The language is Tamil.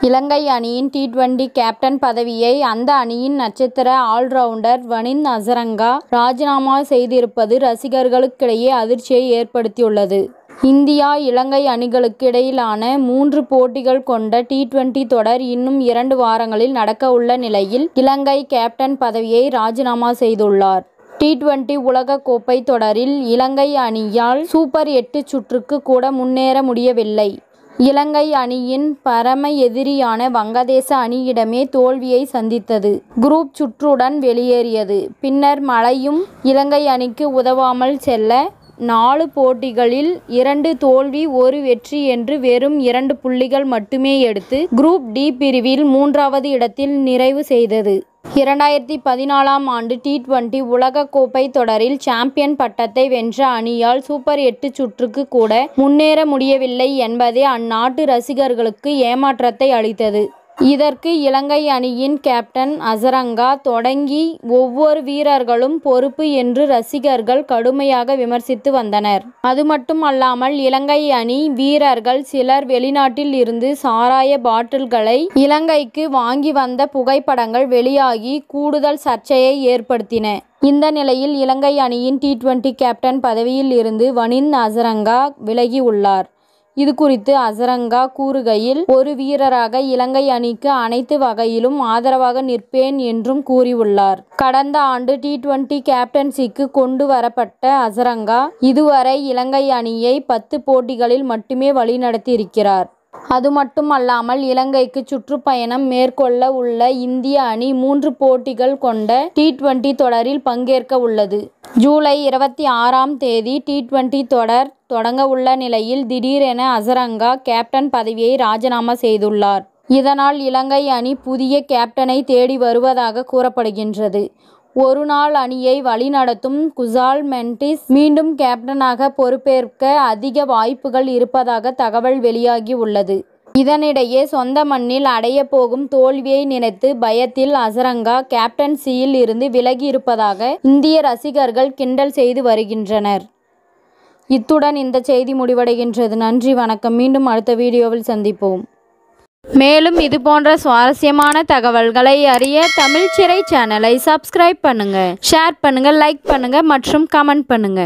இலங்கை அணியின் டி20 கேப்டன் பதவியை அந்த அணியின் நட்சத்திர ஆல்ரவுண்டர் வனிந்த் ஹசரங்கா ராஜினாமா செய்திருப்பது ரசிகர்களுக்கிடையே அதிர்ச்சியை ஏற்படுத்தியுள்ளது. இந்தியா இலங்கை அணிகளுக்கு இடையிலான 3 போட்டிகள் கொண்ட டி20 தொடர் இன்னும் 2 வாரங்களில் நடக்கவுள்ள நிலையில் இலங்கை கேப்டன் பதவியை ராஜினாமா செய்துள்ளார். டி20 உலக கோப்பை தொடரில் இலங்கை அணியால் சூப்பர் 8 சுற்றுக்கு கூட முன்னேற முடியவில்லை. இலங்கை அணியின் பரம எதிரியான வங்கதேச அணியிடமே தோல்வியை சந்தித்தது. குரூப் சுற்றுடன் வெளியேறியது. பின்னர் மழையும் இலங்கை அணிக்கு உதவாமல் செல்ல 4 போட்டிகளில் 2 தோல்வி 1 வெற்றி என்று வெறும் 2 புள்ளிகள் மட்டுமே எடுத்து குரூப் டி பிரிவில் 3வது இடத்தில் நிறைவு செய்தது. 2014ஆம் ஆண்டு டி20 உலக கோப்பை தொடரில் சாம்பியன் பட்டத்தை வென்ற அணியால் சூப்பர் 8 சுற்றுக்கு கூட முன்னேற முடியவில்லை என்பதே அந்நாட்டு ரசிகர்களுக்கு ஏமாற்றத்தை அளித்தது. இதற்கு இலங்கை அணியின் கேப்டன் ஹசரங்கா தொடங்கி ஒவ்வொரு வீரர்களும் பொறுப்பு என்று ரசிகர்கள் கடுமையாக விமர்சித்து வந்தனர். அது மட்டுமல்லாமல் இலங்கை அணி வீரர்கள் சிலர் வெளிநாட்டில் இருந்து சாராய பாட்டில்களை இலங்கைக்கு வாங்கி வந்த புகைப்படங்கள் வெளியாகி கூடுதல் சர்ச்சையை ஏற்படுத்தின. இந்த நிலையில் இலங்கை அணியின் டி20 கேப்டன் பதவியில் இருந்து வனிந்த் ஹசரங்கா விலகி உள்ளார். இது குறித்து ஹசரங்கா கூறுகையில், ஒரு வீரராக இலங்கை அணிக்கு அனைத்து வகையிலும் ஆதரவாக நிற்பேன் என்றும் கூறியுள்ளார். கடந்த ஆண்டு டி20 கேப்டன்சிக்கு கொண்டு வரப்பட்ட ஹசரங்கா இதுவரை இலங்கை அணியை 10 போட்டிகளில் மட்டுமே வழிநடத்தியிருக்கிறார். அது மட்டுமல்லாமல் இலங்கைக்கு சுற்றுப்பயணம் மேற்கொள்ள உள்ள இந்திய அணி 3 போட்டிகள் கொண்ட டி20 தொடரில் பங்கேற்க உள்ளது. ஜூலை 26ஆம் தேதி டி20 தொடர் தொடங்க உள்ள நிலையில் திடீரென ஹசரங்கா கேப்டன் பதவியை ராஜினாமா செய்துள்ளார். இதனால் இலங்கை அணி புதிய கேப்டனை தேடி வருவதாக கூறப்படுகின்றது. ஒருநாள் அணியை வழிநடத்தும் குசால் மெண்டிஸ் மீண்டும் கேப்டனாக பொறுப்பேற்க அதிக வாய்ப்புகள் இருப்பதாக தகவல் வெளியாகி உள்ளது. இதனிடையே சொந்த மண்ணில் அடைய போகும் தோல்வியை நினைத்து பயத்தில் ஹசரங்கா கேப்டன்சியில் இருந்து விலகி இருப்பதாக இந்திய ரசிகர்கள் கிண்டல் செய்து வருகின்றனர். இத்துடன் இந்த செய்தி முடிவடைகின்றது. நன்றி, வணக்கம். மீண்டும் அடுத்த வீடியோவில் சந்திப்போம். மேலும் இது போன்ற சுவாரஸ்யமான தகவல்களை அறிய தமிழ் சிறை சேனலை சப்ஸ்கிரைப் பண்ணுங்க, ஷேர் பண்ணுங்க, லைக் பண்ணுங்க மற்றும் கமெண்ட் பண்ணுங்க.